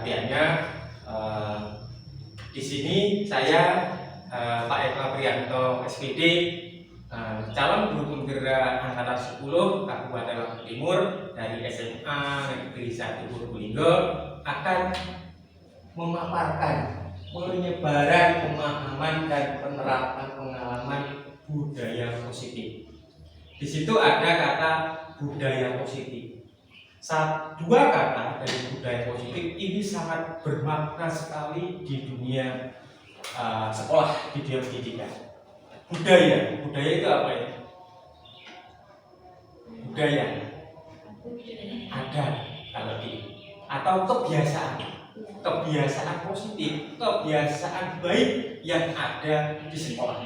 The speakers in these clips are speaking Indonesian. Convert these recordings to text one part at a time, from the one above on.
perhatiannya. Di sini saya Pak Eka Prianto SPD, calon guru penggerak angkatan 10 Kabupaten Lombok Timur dari SMA Negeri 1 Purbalingga, akan memaparkan penyebaran pemahaman dan penerapan pengalaman budaya positif. Di situ ada kata budaya positif. Dua kata dari budaya positif ini sangat bermakna sekali di dunia sekolah, di dunia pendidikan. Budaya itu apa ya? Budaya ada kalau di atau kebiasaan positif, kebiasaan baik yang ada di sekolah.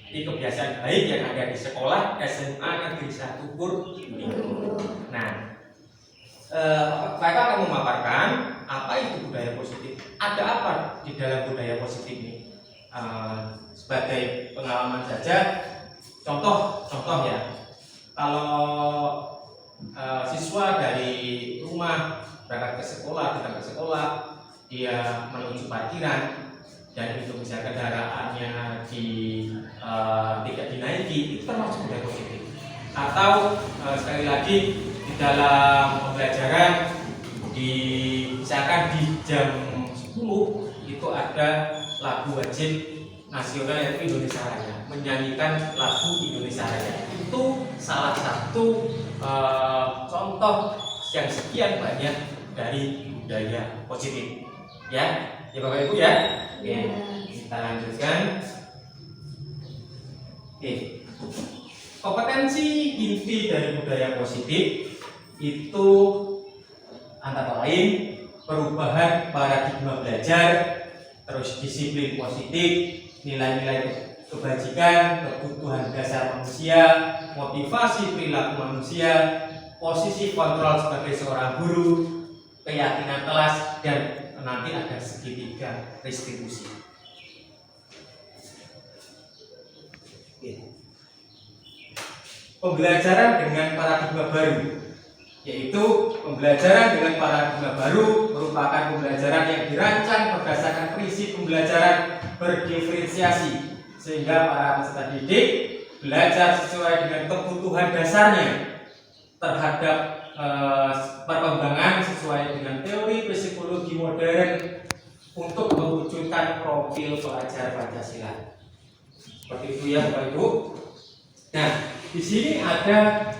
Ini kebiasaan baik yang ada di sekolah SMA Negeri 1 Purbalingga. Nah, saya akan memaparkan apa itu budaya positif. Ada apa di dalam budaya positif ini? Sebagai pengalaman saja, contoh ya. Kalau siswa dari rumah berangkat ke sekolah, datang ke sekolah, dia menuju parkiran dan itu bisa kendaraannya tidak dinaiki, itu termasuk budaya positif. Atau sekali lagi di dalam pembelajaran misalkan di jam 10 itu ada lagu wajib nasional yaitu Indonesia Raya, menyanyikan lagu Indonesia Raya. Itu salah satu contoh yang sekian banyak dari budaya positif. Ya Bapak Ibu ya. Oke, kita lanjutkan. Oke. Kompetensi inti dari budaya positif itu antara lain perubahan paradigma belajar, terus disiplin positif, nilai-nilai kebajikan, kebutuhan dasar manusia, motivasi perilaku manusia, posisi kontrol sebagai seorang guru, keyakinan kelas, dan nanti ada segitiga restribusi. Pembelajaran dengan paradigma baru, yaitu pembelajaran dengan paradigma baru merupakan pembelajaran yang dirancang berdasarkan prinsip pembelajaran berdiferensiasi, sehingga para peserta didik belajar sesuai dengan kebutuhan dasarnya terhadap perkembangan sesuai dengan teori psikologi modern untuk mewujudkan profil pelajar Pancasila. Seperti itu ya Bapak Ibu. Nah, di sini ada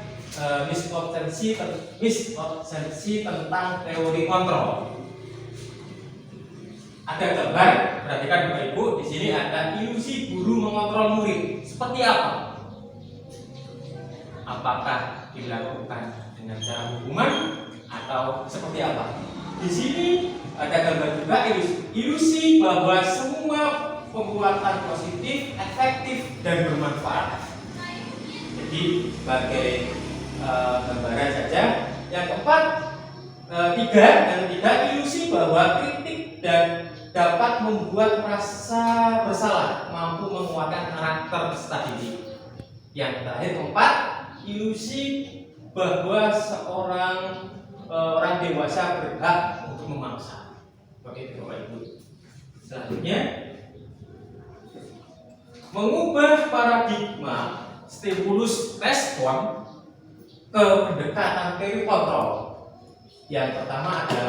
miskonsepsi tentang teori kontrol. Ada gambar, perhatikan Bapak Ibu, di sini ada ilusi guru mengontrol murid. Seperti apa? Apakah dilakukan dengan cara hukuman atau seperti apa? Di sini ada gambar juga ilusi bahwa semua pembuatan positif, efektif, dan bermanfaat. Jadi sebagai gambaran saja. Yang keempat, tiga ilusi bahwa kritik dan dapat membuat rasa bersalah, mampu menguatkan karakter peserta didik. Yang terakhir keempat, ilusi bahwa orang dewasa berhak untuk memaksa. Oke, Bapak Ibu. Selanjutnya, mengubah paradigma stimulus respon ke pendekatan teori kontrol. Yang pertama ada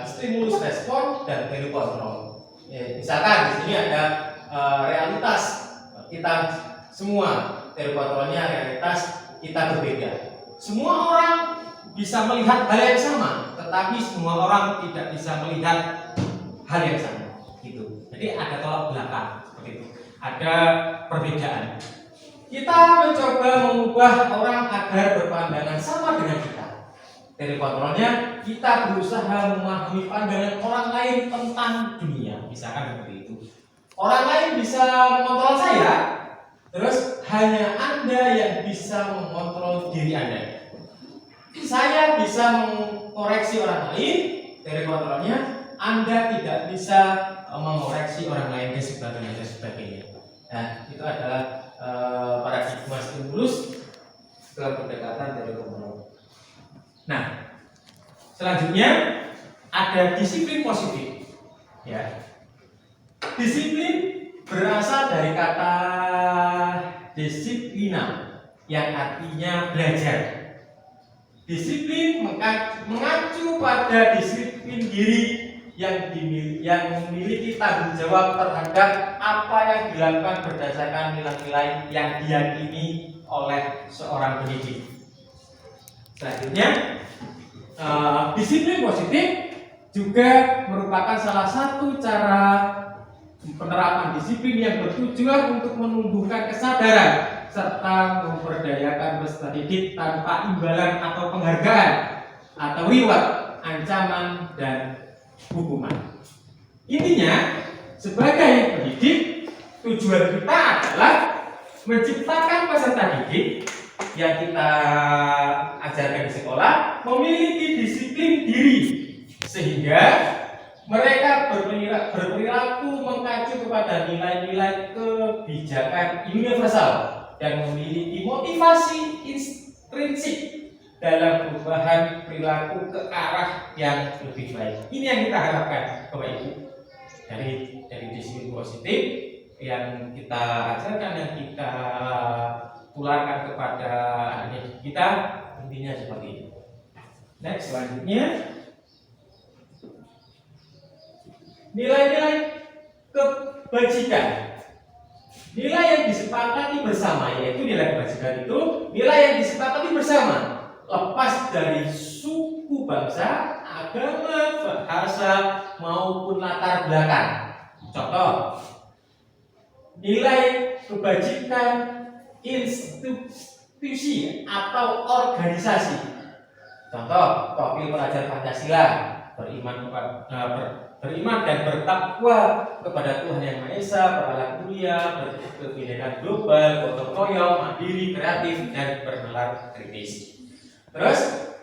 stimulus respon dan teori kontrol. Misalkan di sini ada realitas kita semua, teori kontrolnya realitas kita berbeda. Semua orang bisa melihat hal yang sama, tetapi semua orang tidak bisa melihat hal yang sama. Gitu. Jadi ada tolak belakang seperti itu. Ada perbedaan. Kita mencoba mengubah orang agar berpandangan sama dengan kita. Dari kontrolnya, kita berusaha memahami pandangan orang lain tentang dunia. Misalkan seperti itu. Orang lain bisa mengontrol saya, terus hanya Anda yang bisa mengontrol diri Anda. Saya bisa mengoreksi orang lain, dari kontrolnya Anda tidak bisa mengoreksi orang lain dan sebagainya. Nah, itu adalah paradigma stimulus ke pendekatan dari kontrol. Nah, selanjutnya ada disiplin positif. Ya. Disiplin berasal dari kata disiplina yang artinya belajar. Disiplin mengacu pada disiplin diri yang memiliki tanggung jawab terhadap apa yang dilakukan berdasarkan nilai-nilai yang diyakini oleh seorang pendidik. Selanjutnya, disiplin positif juga merupakan salah satu cara penerapan disiplin yang bertujuan untuk menumbuhkan kesadaran serta memberdayakan peserta didik tanpa imbalan atau penghargaan atau reward, ancaman, dan hukuman. Intinya, sebagai pendidik, tujuan kita adalah menciptakan peserta didik yang kita ajarkan di sekolah memiliki disiplin diri sehingga mereka berperilaku mengacu kepada nilai-nilai kebijakan universal dan memiliki motivasi intrinsik dalam perubahan perilaku ke arah yang lebih baik. Ini yang kita harapkan, Bapak Ibu, dari disiplin positif yang kita ajarkan, yang kita tularkan kepada anak kita, intinya seperti ini. Next, selanjutnya, nilai-nilai kebajikan. Nilai yang disepakati bersama, yaitu nilai kebajikan itu nilai yang disepakati bersama, lepas dari suku, bangsa, agama, bahasa, maupun latar belakang. Contoh, nilai kebajikan institusi atau organisasi. Contoh, profil pelajar Pancasila, beriman dan bertakwa kepada Tuhan Yang Maha Esa, berakhlak mulia, berkebinekaan global, gotong royong, mandiri, kreatif, dan bernalar kritis. Terus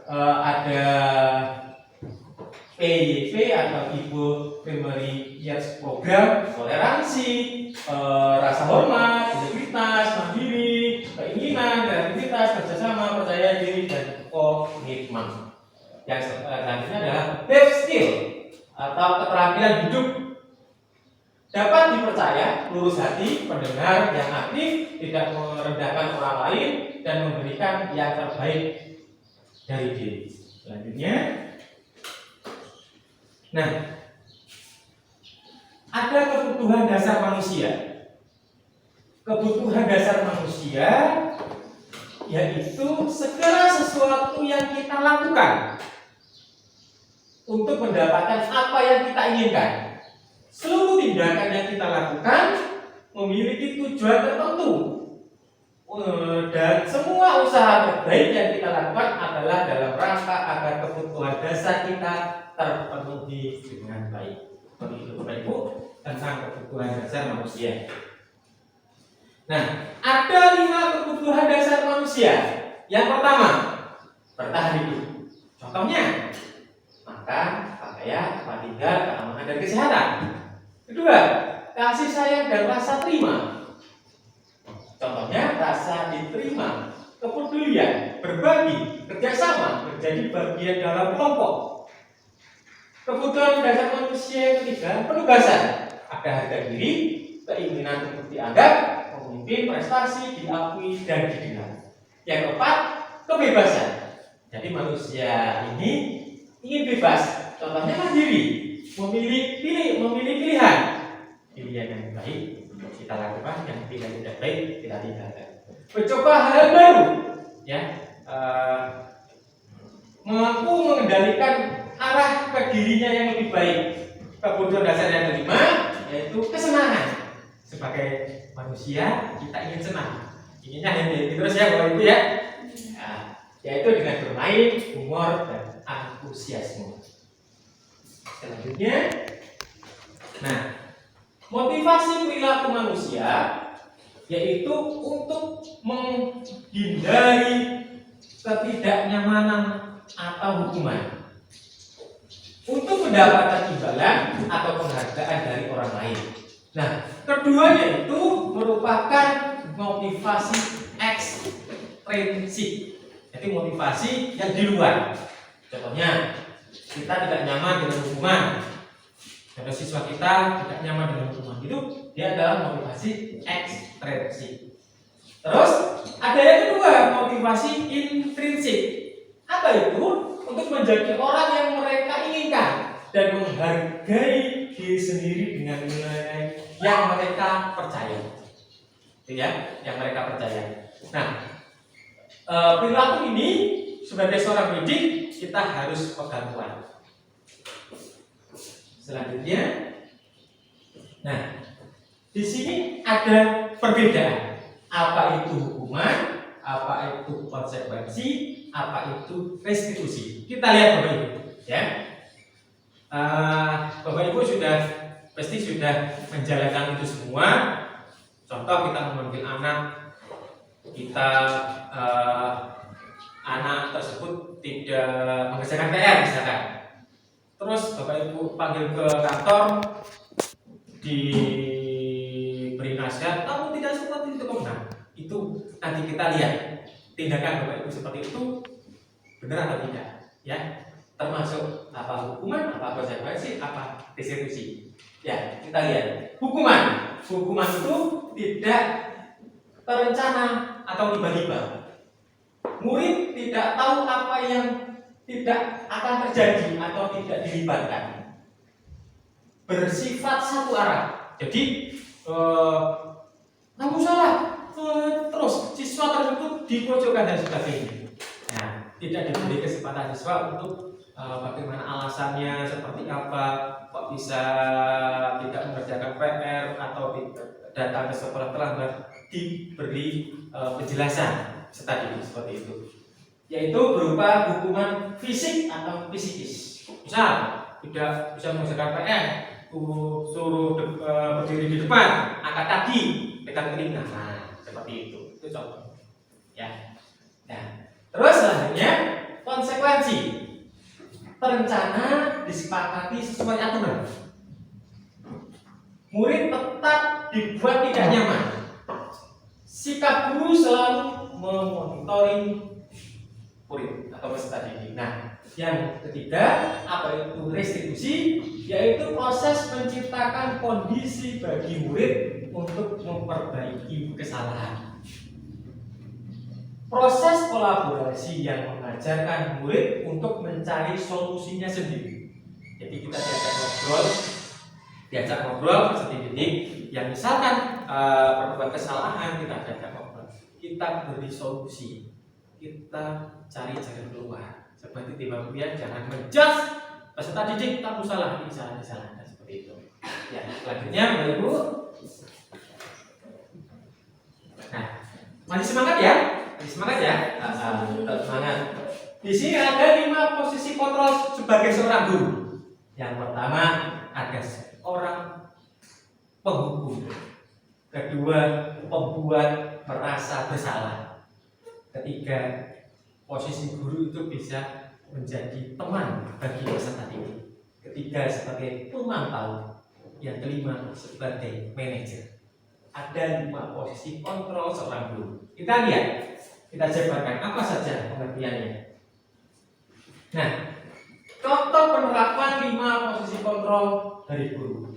ada PYP atau Ibu Primary Years Program, toleransi, rasa hormat, integritas, mandiri, keinginan, kreativitas, kerjasama, percaya diri, dan komitmen. Yang selanjutnya adalah life skill atau keterampilan hidup, dapat dipercaya, lurus hati, pendengar yang aktif, tidak merendahkan orang lain, dan memberikan yang terbaik dari diri. Selanjutnya, nah, ada kebutuhan dasar manusia. Kebutuhan dasar manusia yaitu segala sesuatu yang kita lakukan untuk mendapatkan apa yang kita inginkan. Seluruh tindakan yang kita lakukan memiliki tujuan tertentu, dan semua usaha terbaik yang kita lakukan adalah dalam rangka agar kebutuhan dasar kita terpenuhi dengan baik. Begitu Bapak Ibu tentang kebutuhan dasar manusia. Nah, ada 5 kebutuhan dasar manusia. Yang pertama, bertahan hidup. Contohnya, makan, pakaian, tempat tinggal, keamanan, dan kesehatan. Kedua, kasih sayang dan rasa terima. Contohnya, rasa diterima, kepedulian, berbagi, kerjasama, menjadi bagian dalam kelompok. Kebutuhan dasar manusia yang ketiga, penugasan. Ada harga diri, keinginan untuk dianggap, memimpin, prestasi, diakui, dan didengar. Yang keempat, kebebasan. Jadi manusia ini ingin bebas. Contohnya mandiri, memilih pilihan yang baik kita lakukan, yang tidak baik kita tinggalkan. Mencoba hal baru, ya, mampu mengendalikan arah ke dirinya yang lebih baik. Kebutuhan dasar yang kelima yaitu kesenangan. Sebagai manusia kita ingin senang, inginnya happy terus ya Bapak Ibu ya. Nah, yaitu dengan bermain, humor, dan antusiasme. Selanjutnya, nah, motivasi perilaku manusia yaitu untuk menghindari ketidaknyamanan atau hukuman, untuk mendapatkan imbalan atau penghargaan dari orang lain. Nah, keduanya itu merupakan motivasi ekstrinsik, jadi motivasi yang di luar. Contohnya, kita tidak nyaman dengan hukuman, atau siswa kita tidak nyaman dengan hukuman, itu dia adalah motivasi ekstrinsik. Terus ada yang kedua, motivasi intrinsik. Apa itu? Untuk menjadi orang yang mereka inginkan dan menghargai diri sendiri dengan nilai yang mereka percaya. Itu ya, yang mereka percaya. Nah, perilaku ini sebagai seorang pendidik kita harus pegang kuat. Selanjutnya, nah, di sini ada perbedaan. Apa itu hukuman? Apa itu konsekuensi? Apa itu restitusi? Kita lihat Bapak Ibu, ya. Bapak Ibu pasti sudah menjalankan itu semua. Contoh kita memanggil anak, anak tersebut tidak mengerjakan PR misalkan. Terus Bapak Ibu panggil ke kantor, diberi nasihat, kamu tidak seperti itu benar. Itu nanti kita lihat tindakan Bapak Ibu seperti itu benar atau tidak, ya. Termasuk apa hukuman, apa konsekuensi, apa restitusi. Ya, kita lihat. Hukuman itu tidak terencana atau tiba-tiba. Murid tidak tahu apa yang tidak akan terjadi atau tidak dilibatkan. Bersifat satu arah. Jadi kamu salah, terus siswa tersebut dipojokkan dan sebagainya. Nah, tidak diberi kesempatan siswa untuk bagaimana alasannya, seperti apa, kok bisa tidak mengerjakan PR atau datang ke sekolah terlambat, diberi penjelasan seperti itu, yaitu berupa hukuman fisik atau psikis. Misal tidak bisa mengerjakan PR, suruh berdiri di depan, angkat kaki, pegang telinga, nah seperti itu contoh. Ya. Nah, terus selanjutnya konsekuensi. Terencana disepakati sesuai aturan. Murid tetap dibuat tidak nyaman. Sikap guru selalu memonitoring murid atau peserta didik. Nah, yang ketiga, apa itu restitusi? Yaitu proses menciptakan kondisi bagi murid untuk memperbaiki kesalahan. Proses kolaborasi yang mengajarkan murid untuk mencari solusinya sendiri. Jadi kita diajak ngobrol peserta didik yang misalkan berbuat kesalahan, kita diajak ngobrol, kita beri solusi, kita cari jalan keluar. Seperti tiba kemudian jangan menjudge peserta didik, kamu salah, ini salah, seperti itu. Ya, selanjutnya Bapak Ibu. Nah, masih semangat ya? Semangat ya, semangat. Di sini ada 5 posisi kontrol sebagai seorang guru. Yang pertama ada seorang penghukum. Kedua, pembuat merasa bersalah. Ketiga, posisi guru itu bisa menjadi teman bagi peserta didik. Ketiga, sebagai pemantau. Yang kelima, sebagai manajer. Ada 5 posisi kontrol seorang guru. Kita lihat. Kita jabarkan apa saja pengertiannya. Nah, contoh penerapan 5 posisi kontrol dari guru.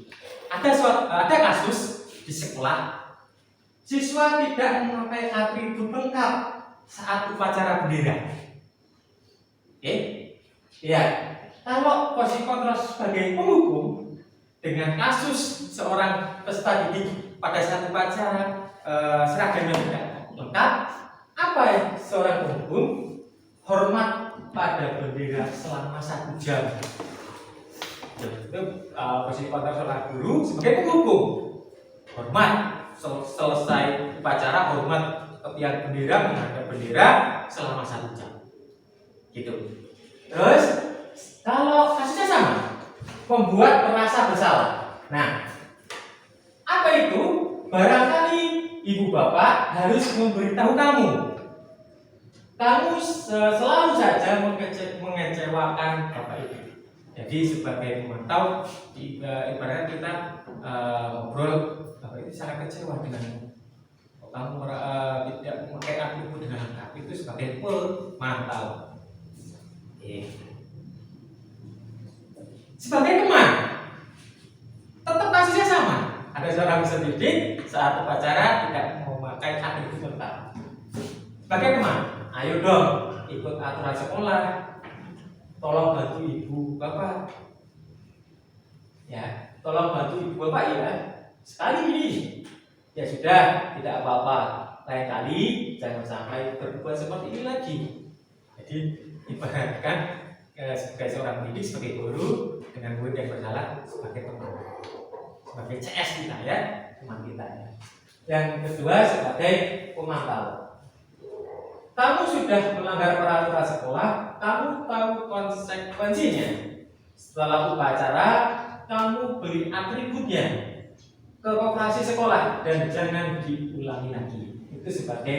Ada kasus di sekolah, siswa tidak memakai atribut lengkap saat upacara bendera. Oke? Ya, kalau posisi kontrol sebagai penghukum dengan kasus seorang peserta didik pada saat upacara seragamnya tidak lengkap. Apa ya seorang penghukum? Hormat pada bendera selama 1 jam. Itu posisi kontrol seorang guru sebagai penghukum. Hormat selesai upacara, hormat ketiak bendera, menghadap bendera selama 1 jam. Gitu. Terus kalau kasusnya sama, membuat merasa bersalah. Nah, apa itu? Barangkali ibu bapak harus memberitahu kamu selalu saja mengecewakan bapak ibu. Jadi sebagai pemantau, ibaratnya kita ngobrol, bapak itu sangat kecewa denganmu. Kamu tidak memakai atribut dengan lengkap. Itu sebagai pemantau. sebagai teman. Tetap kasusnya sama. Ada seorang peserta didik saat upacara tidak memakai atribut lengkap. Sebagai teman, ayo dong ikut aturan sekolah. Tolong bantu ibu bapak. Ya, tolong bantu ibu bapak ya. Sekali ini, ya sudah, tidak apa-apa. Lain kali jangan sampai berbuat seperti ini lagi. Jadi ibaratkan sebagai seorang pendidik, sebagai guru, dengan murid yang bersalah sebagai teman, sebagai CS kita ya, teman kita ya. Yang kedua sebagai pemantau. Kamu sudah melanggar peraturan sekolah, kamu tahu konsekuensinya. Setelah upacara, kamu beri atributnya ke koperasi sekolah dan jangan diulangi lagi. Itu sebagai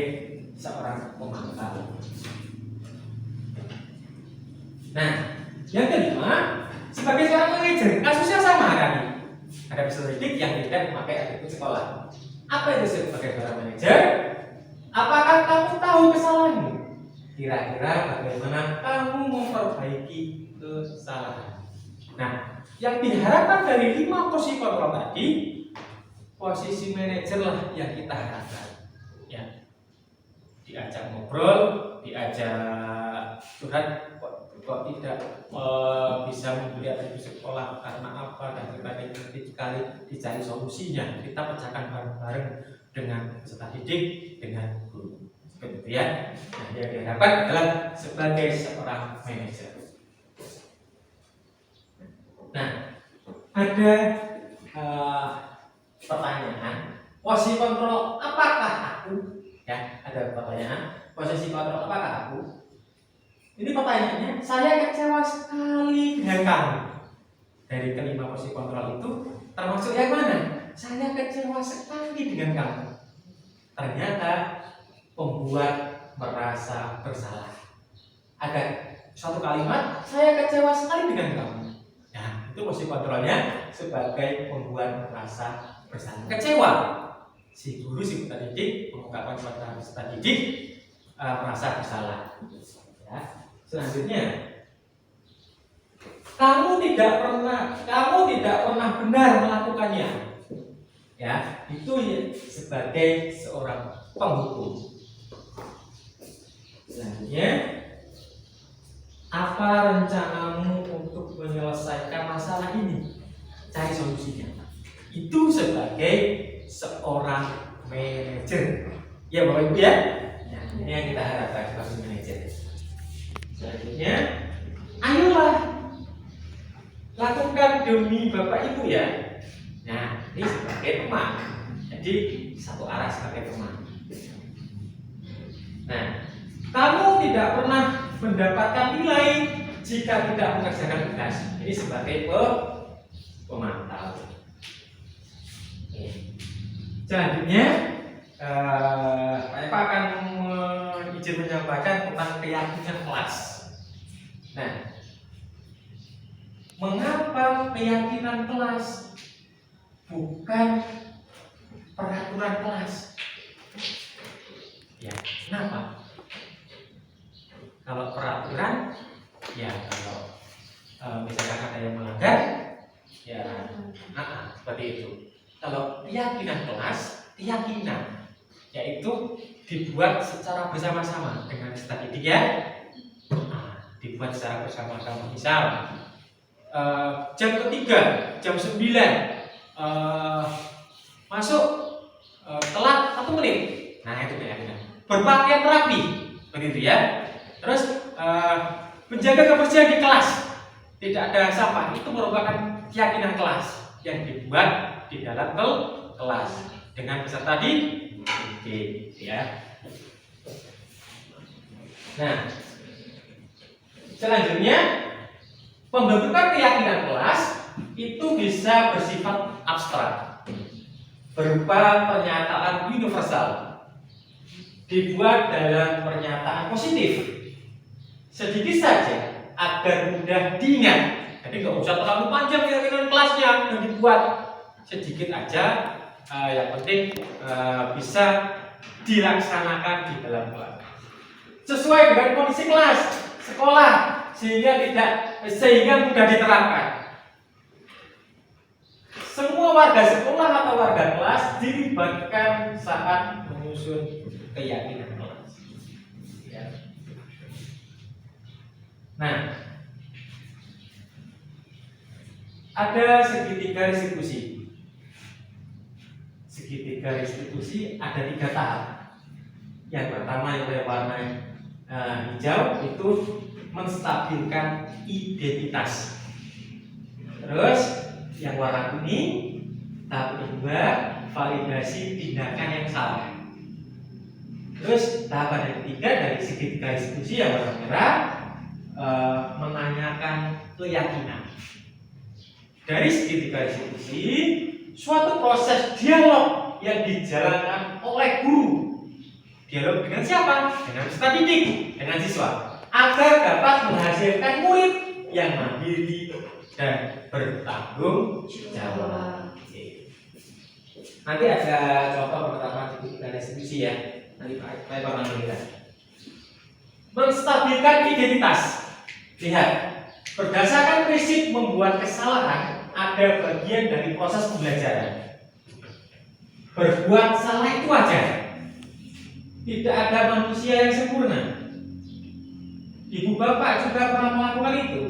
seorang pemantau. Nah, yang kelima, sebagai seorang manajer, kasusnya sama kan? Ada peserta didik yang tidak memakai atribut sekolah. Apa itu sebagai seorang manajer? Apakah kamu tahu kesalahanmu? Kira-kira bagaimana kamu memperbaiki kesalahan? Nah, yang diharapkan dari 5 posisi kontrol tadi, posisi manajer lah yang kita harapkan. Ya, diajak ngobrol, diajak curhat, kok tidak bisa membeli atribut sekolah karena apa dan sebagainya, sekali dicari solusinya, kita pecahkan bareng-bareng dengan peserta didik, dengan guru, seperti itu ya. Nah, yang diharapkan adalah sebagai seorang manajer. Nah, ada pertanyaan, posisi kontrol apakah aku? Ya, ada pertanyaan, posisi kontrol apakah aku? Ini pertanyaannya, saya kecewa sekali dengan kamu. Dari kelima posisi kontrol itu, termasuk yang mana? Saya kecewa sekali dengan kamu. Ternyata pembuat merasa bersalah. Ada suatu kalimat, saya kecewa sekali dengan kamu. Nah, itu posisi kontrolnya sebagai pembuat merasa bersalah. Kecewa. Si guru, si peserta didik mengungkapkan kepada peserta didik merasa bersalah. Ya. Selanjutnya, kamu tidak pernah benar melakukannya. Ya, itu ya, sebagai seorang penghukum. Selanjutnya, apa rencanamu untuk menyelesaikan masalah ini? Cari solusinya. Itu sebagai seorang manajer. Ya, Bapak Ibu ya. Nah, ini yang kita harapkan sebagai manajer. Selanjutnya, ayolah lakukan demi Bapak Ibu ya. Nah, ini sebagai teman. Jadi satu arah sebagai teman. Nah, kamu tidak pernah mendapatkan nilai jika tidak mengerjakan tugas. Ini sebagai pemantau. Selanjutnya, Pak Eva akan izin menyampaikan tentang keyakinan kelas. Nah, mengapa keyakinan kelas bukan peraturan kelas? Ya, kenapa? Kalau peraturan, ya kalau misalkan ada yang melanggar, ya seperti itu. Kalau keyakinan kelas, keyakinan yaitu dibuat secara bersama-sama dengan peserta didik ya. Dibuat secara bersama-sama. Misal jam ketiga, jam 9 masuk telat 1 menit. Nah, itu keyakinan. Berpakaian rapi, begitu ya. Terus menjaga kebersihan di kelas, tidak ada sampah. Itu merupakan keyakinan kelas yang dibuat di dalam kelas dengan peserta didik ya. Nah, selanjutnya pembentukan keyakinan kelas itu bisa bersifat abstrak berupa pernyataan universal, dibuat dalam pernyataan positif sedikit saja agar mudah diingat. Jadi nggak usah terlalu panjang keyakinan kelasnya yang dibuat, sedikit aja, yang penting bisa dilaksanakan di dalam kelas sesuai dengan kondisi kelas sekolah sehingga mudah diterapkan. semua warga sekolah atau warga kelas dilibatkan saat menyusun keyakinan kelas. Ya. Nah, ada segitiga restitusi. Segitiga restitusi ada 3 tahap. Yang pertama yang berwarna hijau itu menstabilkan identitas. Terus yang warna kuning tahap kedua validasi tindakan yang salah. Terus tahapan yang ketiga dari segitiga restitusi yang warna merah menanyakan keyakinan. Dari segitiga restitusi suatu proses dialog yang dijalankan oleh guru. Dialog dengan siapa? Dengan peserta didik, dengan siswa, agar dapat menghasilkan murid yang mandiri dan bertanggung jawab. Nanti ada contoh pertama segitiga restitusi ya. Nanti Pak akan melihat. Menstabilkan identitas. Lihat, berdasarkan prinsip membuat kesalahan ada bagian dari proses pembelajaran. Berbuat salah itu wajar. Tidak ada manusia yang sempurna. Ibu bapak juga pernah melakukan itu.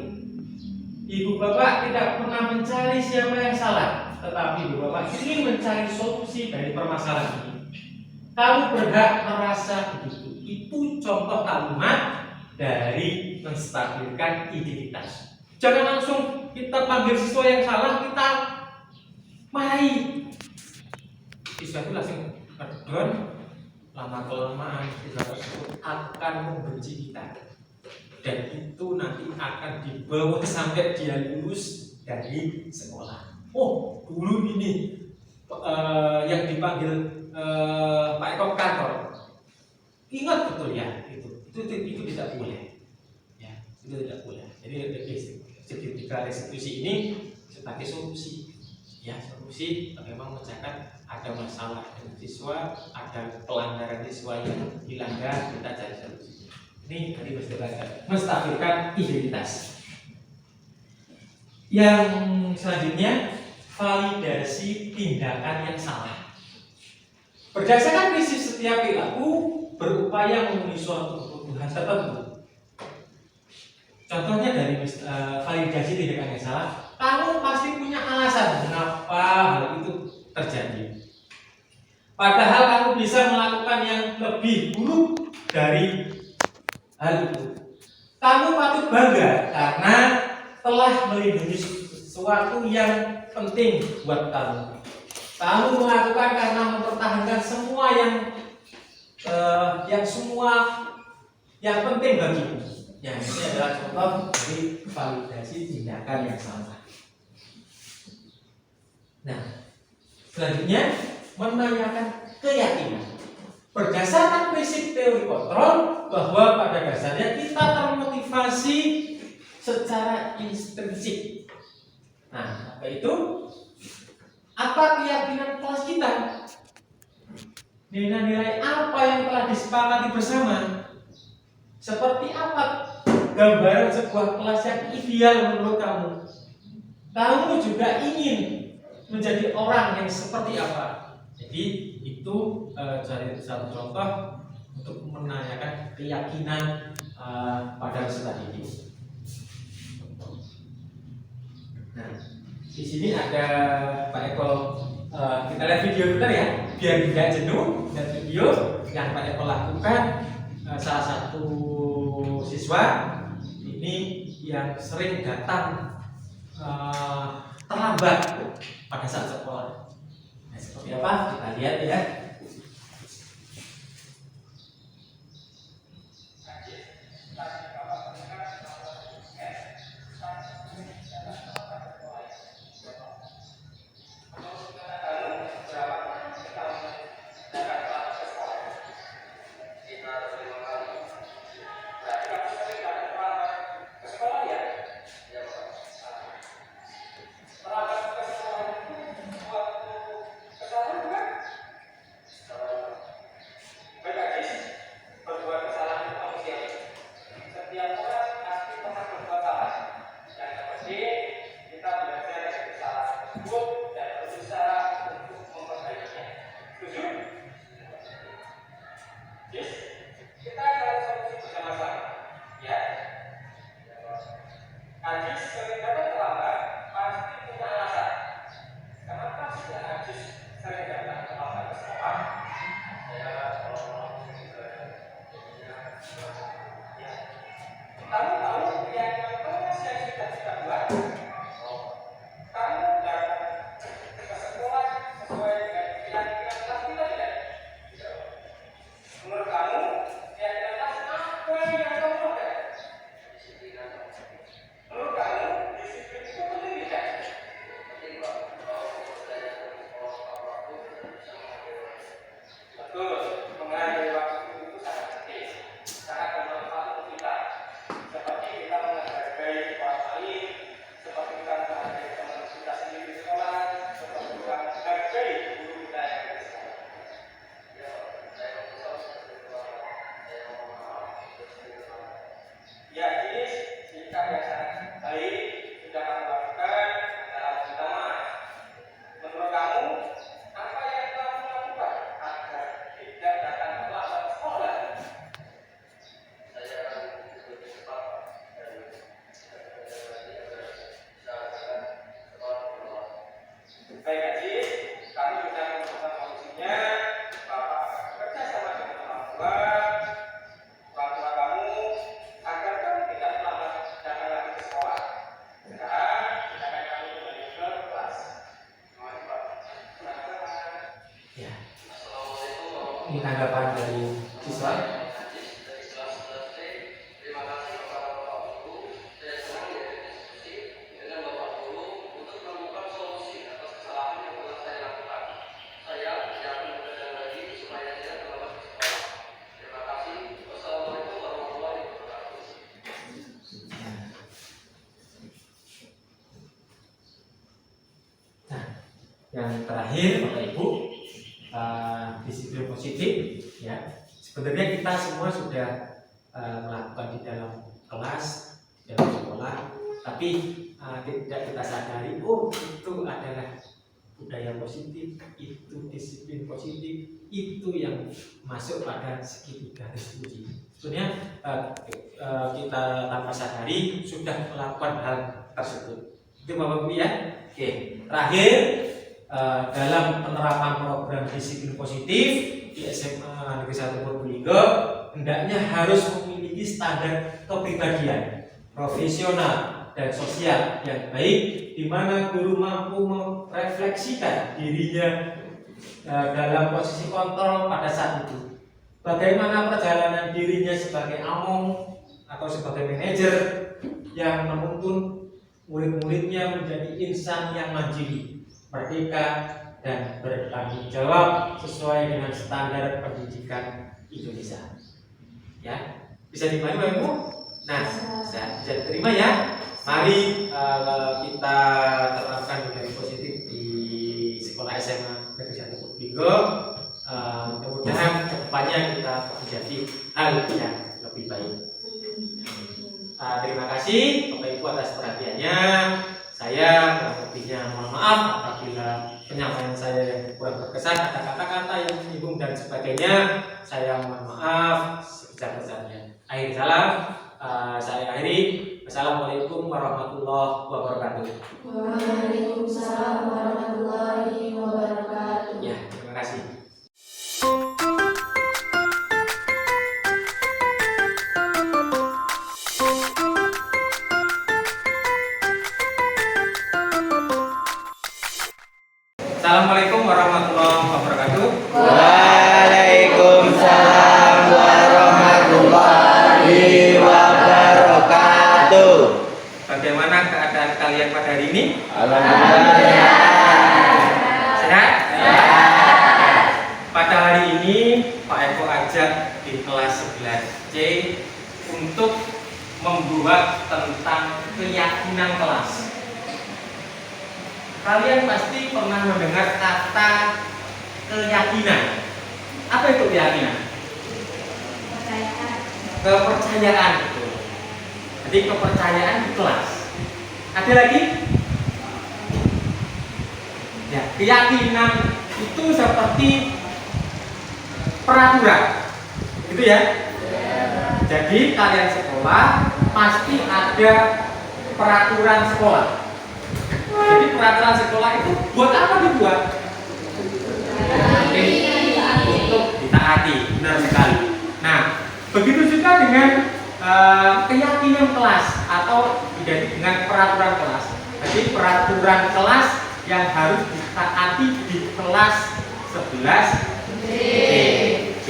Ibu bapak tidak pernah mencari siapa yang salah, tetapi ibu bapak ingin mencari solusi dari permasalahan ini. Kamu berhak merasa begitu. Itu contoh kalimat dari menstabilkan identitas. Jangan langsung kita panggil siswa yang salah, kita marahi. Siswa itu langsung down. Lama-kelamaan siswa tersebut akan membenci kita, dan itu nanti akan dibawa sampai dia lulus dari sekolah. Oh, dulu ini yang dipanggil Pak Eko kantor. Ingat betul ya, itu tidak boleh. Ya, itu tidak boleh. Jadi segitiga restitusi ini sebagai solusi. Ya, solusi bagaimana memecahkan ada masalah dengan siswa, ada pelanggaran siswa yang dilanggar, kita cari solusi. Ini tadi menstabilkan identitas. Yang selanjutnya validasi tindakan yang salah. Berdasarkan prinsip setiap perilaku berupaya memenuhi suatu kebutuhan tertentu. Contohnya dari validasi tindakan yang salah, kamu pasti punya alasan mengapa hal itu terjadi. Padahal kamu bisa melakukan yang lebih buruk dari hal itu. Kamu patut bangga karena telah melindungi sesuatu yang penting buat kamu. Kamu melakukan karena mempertahankan semua yang penting bagimu. Ya, ini adalah contoh dari validasi tindakan yang salah. Nah, selanjutnya menanyakan keyakinan. Berdasarkan prinsip teori kontrol bahwa pada dasarnya kita termotivasi secara intrinsik. Nah, apa itu? Apa keyakinan kelas kita? Nilai-nilai apa yang telah disepakati bersama? Seperti apa gambaran sebuah kelas yang ideal menurut kamu? Kamu juga ingin menjadi orang yang seperti apa? Jadi itu jadi satu contoh untuk menanyakan keyakinan pada peserta didik. Nah, di sini ada Pak Eko. Kita lihat video bentar ya, biar tidak jenuh. Dan video yang Pak Eko lakukan, salah satu siswa ini yang sering datang terlambat pada saat sekolah. Nah, seperti apa? Kita lihat ya. Najis sering datang terlambat pasti punya alasan. Kenapa sih Najis sering datang terlambat ke sekolah? Kamu tahu keyakinan kelas yang sudah kita buat? Kamu datang ke sekolah sesuai dengan keyakinan kelas kita tidak? Menurut kamu, keyakinan kelas apa yang kamu pakai? Menurut kamu, disiplin itu penting tidak? Betul, menghargai waktu itu sangat penting, sangat bermanfaat untuk kita. Seperti kita menghargai orang lain, seperti kita menghargai teman kita sendiri di sekolah, seperti kita menghargai guru kita yang ada di sekolah. Ya, ini sikap yang sangat baik sudah kamu lakukan dalam utama. Menurut kamu, apa yang kamu lakukan agar tidak datang terlambat sekolah? Baik, Haji, kami sudah menemukan solusinya. Bapak akan bekerja sama dengan orang tua kamu agar kamu tidak terlambat datang lagi ke sekolah. Sekarang kita akan kami kembali ke kelas. Ya. Ini tanggapan dari siswa. Yang terakhir, Bapak Ibu, disiplin positif, ya. Sebenarnya kita semua sudah melakukan di dalam kelas, di dalam sekolah, tapi tidak kita sadari, oh itu adalah budaya positif, itu disiplin positif, itu yang masuk pada segitiga diskusi. Sebenarnya kita tanpa sadari sudah melakukan hal tersebut. Itu Bapak Ibu ya. Oke, terakhir. Dalam penerapan program disiplin positif di SMA Negeri 1 Purbalingga hendaknya harus memiliki standar kepribadian profesional dan sosial yang baik, di mana guru mampu merefleksikan dirinya dalam posisi kontrol pada saat itu. Bagaimana perjalanan dirinya sebagai among atau sebagai manajer yang menuntun murid-muridnya menjadi insan yang mandiri, merdeka, dan bertanggung jawab sesuai dengan standar pendidikan Indonesia. Ya, bisa dipahami Bapak Ibu? Nah, bisa diterima ya. Mari kita terapkan budaya positif di sekolah SMA Negeri 1 Purbalingga. Mudah-mudahan kedepannya kita menjadi hal yang lebih baik. Terima kasih Bapak Ibu atas perhatiannya. Saya kurang lebihnya mohon maaf apabila penyampaian saya yang kurang berkesan, ada kata-kata yang menyinggung dan sebagainya. Saya mohon maaf sebesar-besarnya. Akhir salam, saya akhiri. Assalamualaikum warahmatullahi wabarakatuh. Waalaikumsalam warahmatullahi wabarakatuh. Ya, terima kasih. Assalamualaikum warahmatullahi wabarakatuh. Waalaikumsalam warahmatullahi wabarakatuh. Bagaimana keadaan kalian pada hari ini? Alhamdulillah. Sehat? Pada hari ini Pak Eko ajak di kelas 11C untuk membuat tentang keyakinan kelas. Kalian pasti pernah mendengar kata keyakinan. Apa itu keyakinan? Kepercayaan itu. Jadi kepercayaan di kelas. Ada lagi? Ya, keyakinan itu seperti peraturan, gitu ya. Jadi kalian sekolah pasti ada peraturan sekolah. Jadi peraturan sekolah itu buat apa dibuat? Untuk ditaati, benar sekali. Nah, begitu juga dengan keyakinan kelas atau identik dengan peraturan kelas. Jadi peraturan kelas yang harus ditaati di kelas 11 D.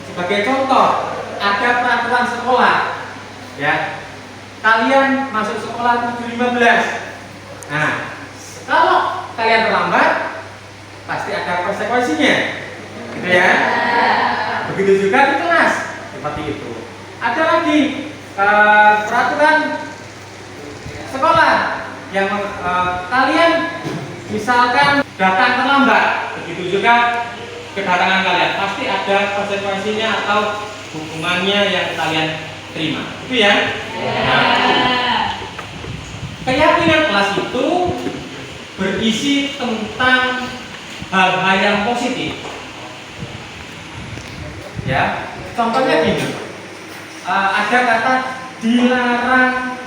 Sebagai contoh, ada peraturan sekolah, ya. Kalian masuk sekolah 7.15. Nah, kalau kalian terlambat, pasti ada konsekuensinya, gitu ya. Begitu juga di kelas, seperti itu. Ada lagi peraturan sekolah yang kalian misalkan datang terlambat, begitu juga kedatangan kalian pasti ada konsekuensinya atau hukumannya yang kalian terima, itu ya. Nah, keyakinan kelas itu berisi tentang hal-hal yang positif, ya. Contohnya gini, ada kata dilarang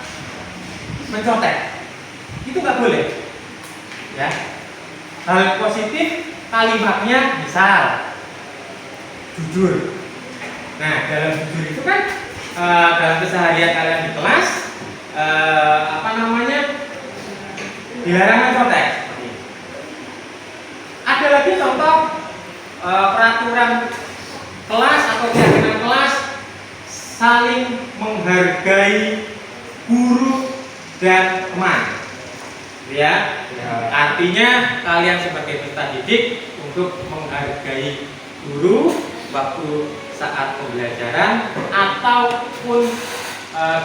mencontek, itu nggak boleh, ya. Hal positif kalimatnya misal jujur. Nah, dalam jujur itu kan dalam keseharian kalian di kelas dilarang mencontek. Ada lagi contoh peraturan kelas atau keyakinan kelas saling menghargai guru dan teman, ya. Artinya kalian sebagai peserta didik untuk menghargai guru waktu saat pembelajaran ataupun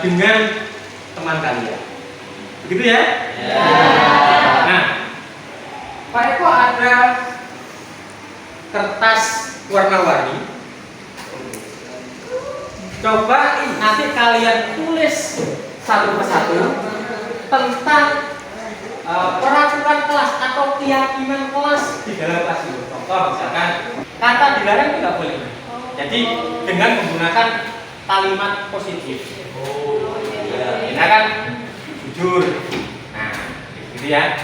dengan teman kalian, begitu ya. Nah, Pak Eko ada kertas warna-warni. Coba nanti kalian tulis satu persatu tentang peraturan kelas atau keyakinan kelas di dalam kelas itu. Contoh misalkan kata dilarang tidak boleh. Jadi dengan menggunakan kalimat positif. Ini kan jujur. Nah, gitu ya.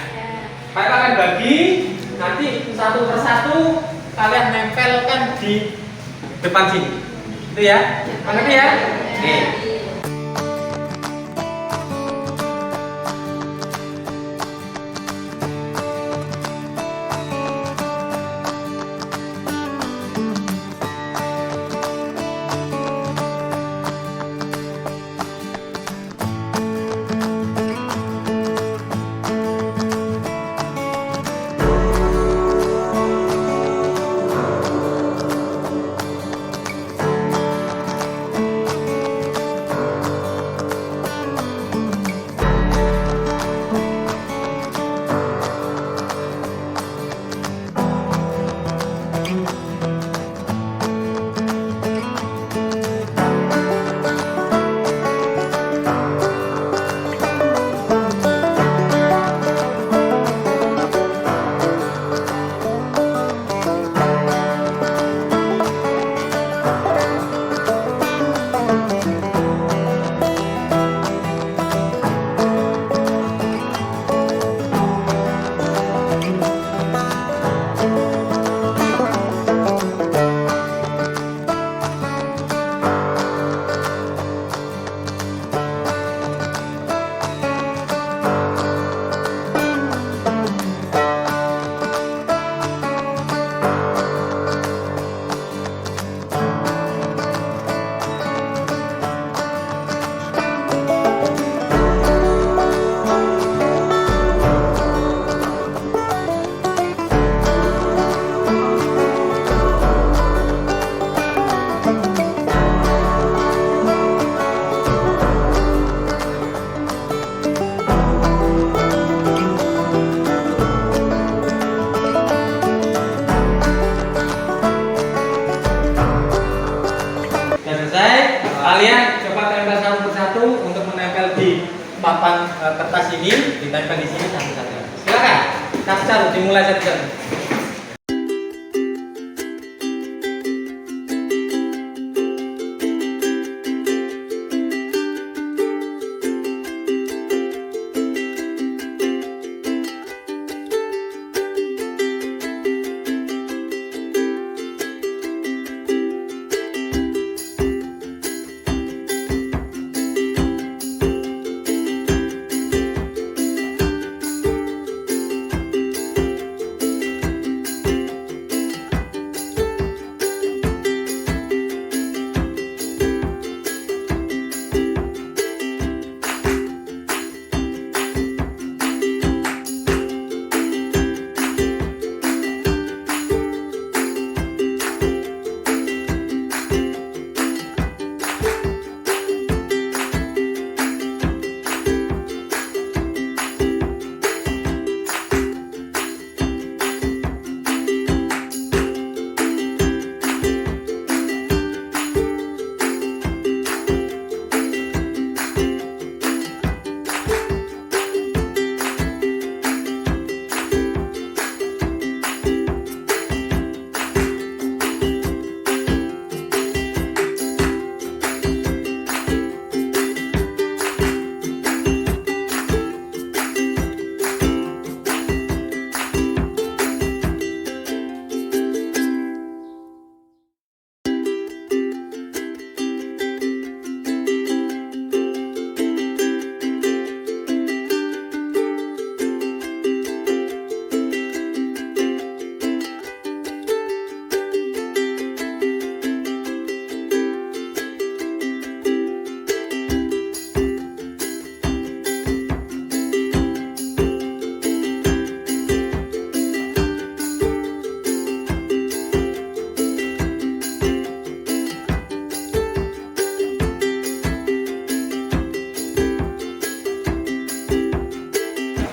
Pak akan bagi nanti satu persatu kalian nempelkan di depan sini. Itu ya. Mengerti ya? Oke. Kalian coba tempel satu persatu untuk menempel di papan kertas ini, ditempel di sini satu-satu. Silakan, satu-satu dimulai satu-satu.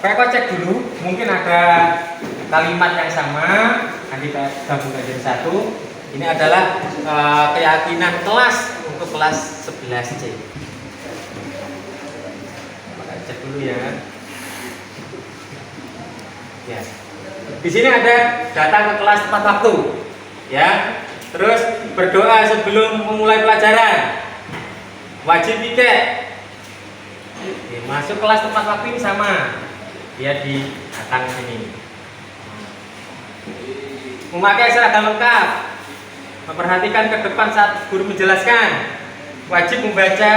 Kak cek dulu, mungkin ada kalimat yang sama, nanti kita gabungkan jadi satu. Ini adalah keyakinan kelas untuk kelas 11C. Maka cek dulu ya. Ya. Di sini ada datang ke kelas tepat waktu. Ya. Terus berdoa sebelum memulai pelajaran. Wajib piket. Oke, masuk kelas tepat waktu ini sama. Dia di datang sini. Memakai seragam lengkap. Memperhatikan ke depan saat guru menjelaskan. Wajib membaca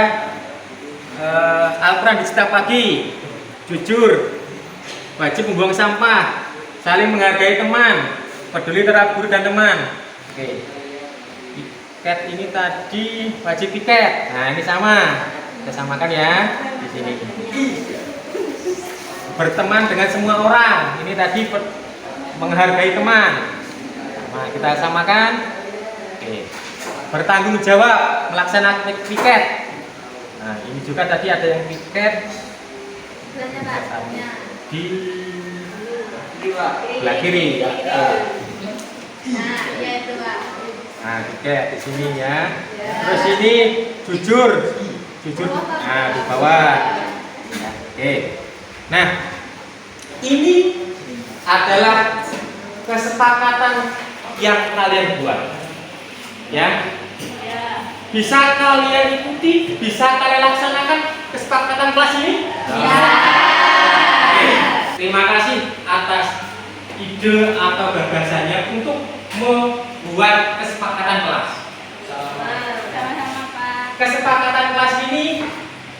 Al-Quran di setiap pagi. Jujur. Wajib membuang sampah. Saling menghargai teman. Peduli terhadap guru dan teman. Oke. Piket ini tadi wajib piket. Nah, ini sama. Kita samakan ya di sini. Berteman dengan semua orang. Ini tadi menghargai teman. Nah, kita samakan. Oke. Bertanggung jawab melaksanakan piket. Nah, ini juga tadi ada yang piket di sebelah kiri. Nah, iya itu Pak. Nah, piket di sini ya. Terus ini jujur. Nah, di bawah. Ya, oke. Nah, ini adalah kesepakatan yang kalian buat. Ya. Bisa kalian ikuti, bisa kalian laksanakan kesepakatan kelas ini? Ya. Oke. Terima kasih atas ide atau gagasannya untuk membuat kesepakatan kelas. Sama-sama Pak. Kesepakatan kelas ini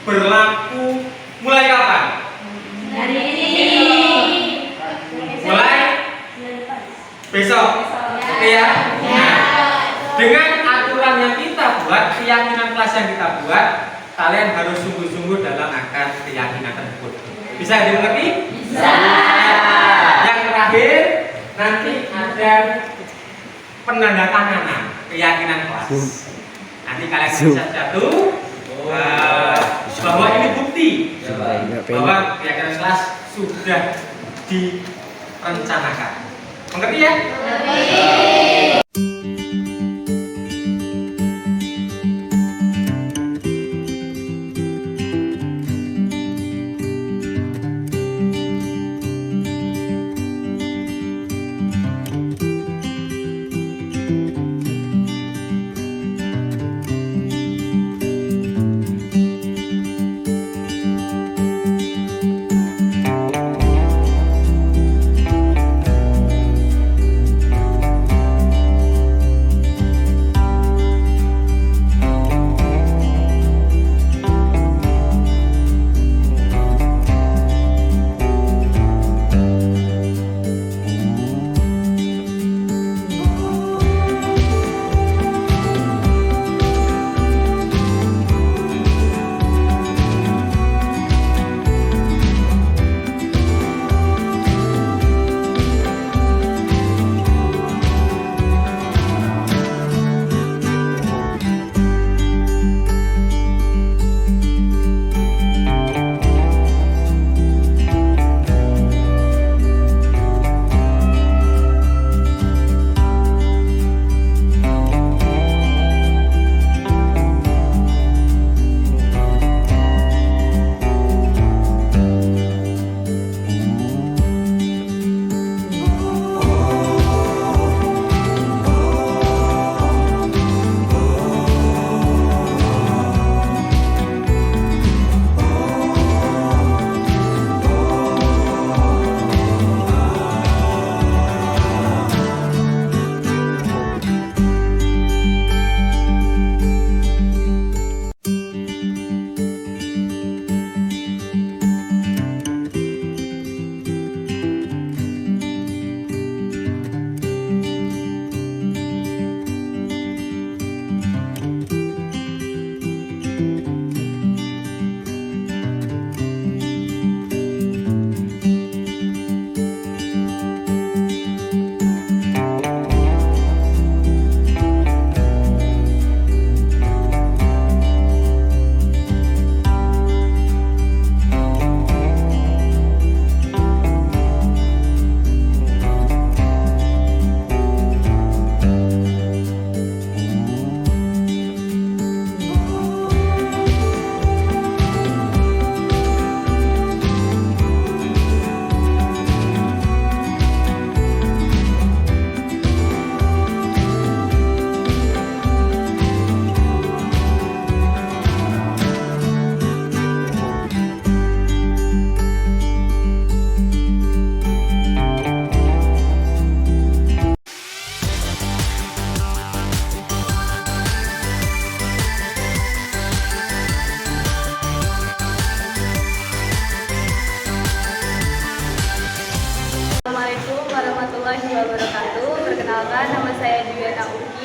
berlaku mulai kapan? Hari ini. Mulai besok. Oke ya? Nah, dengan aturan yang kita buat, keyakinan kelas yang kita buat, kalian harus sungguh-sungguh dalam akan keyakinan tersebut. Bisa dimengerti? Bisa. Yang terakhir, nanti ada penandatanganan keyakinan kelas. Nanti kalian bisa jatuh bahwa ini bukti bahwa keyakinan kelas sudah direncanakan. Mengerti ya? Mengerti.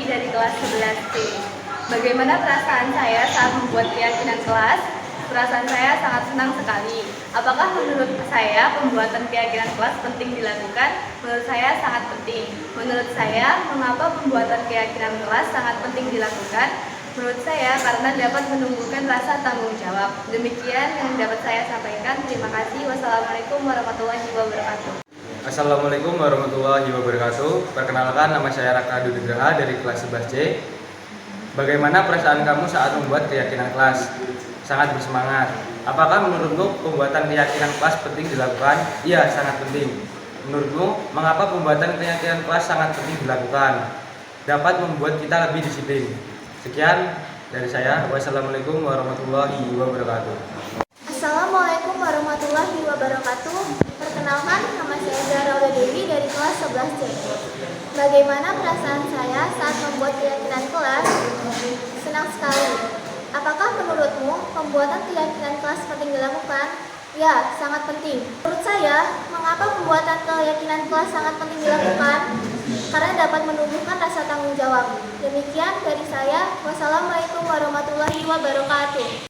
dari kelas 11C. Bagaimana perasaan saya saat membuat keyakinan kelas? Perasaan saya sangat senang sekali. Apakah menurut saya pembuatan keyakinan kelas penting dilakukan? Menurut saya sangat penting. Menurut saya, mengapa pembuatan keyakinan kelas sangat penting dilakukan? Menurut saya, karena dapat menumbuhkan rasa tanggung jawab. Demikian yang dapat saya sampaikan. Terima kasih. Wassalamualaikum warahmatullahi wabarakatuh. Assalamualaikum warahmatullahi wabarakatuh. Perkenalkan, nama saya Raka Dudigraha dari kelas 11C. Bagaimana perasaan kamu saat membuat keyakinan kelas? Sangat bersemangat. Apakah menurutmu pembuatan keyakinan kelas penting dilakukan? Iya, sangat penting. Menurutmu, mengapa pembuatan keyakinan kelas sangat penting dilakukan? Dapat membuat kita lebih disiplin. Sekian dari saya. Wassalamualaikum warahmatullahi wabarakatuh. Assalamualaikum warahmatullahi wabarakatuh. Perkenalkan, nama saya Zahra Dewi dari kelas 11C. Bagaimana perasaan saya saat membuat keyakinan kelas? Senang sekali. Apakah menurutmu pembuatan keyakinan kelas penting dilakukan? Ya, sangat penting. Menurut saya, mengapa pembuatan keyakinan kelas sangat penting dilakukan? Karena dapat menumbuhkan rasa tanggung jawab. Demikian dari saya. Wassalamualaikum warahmatullahi wabarakatuh.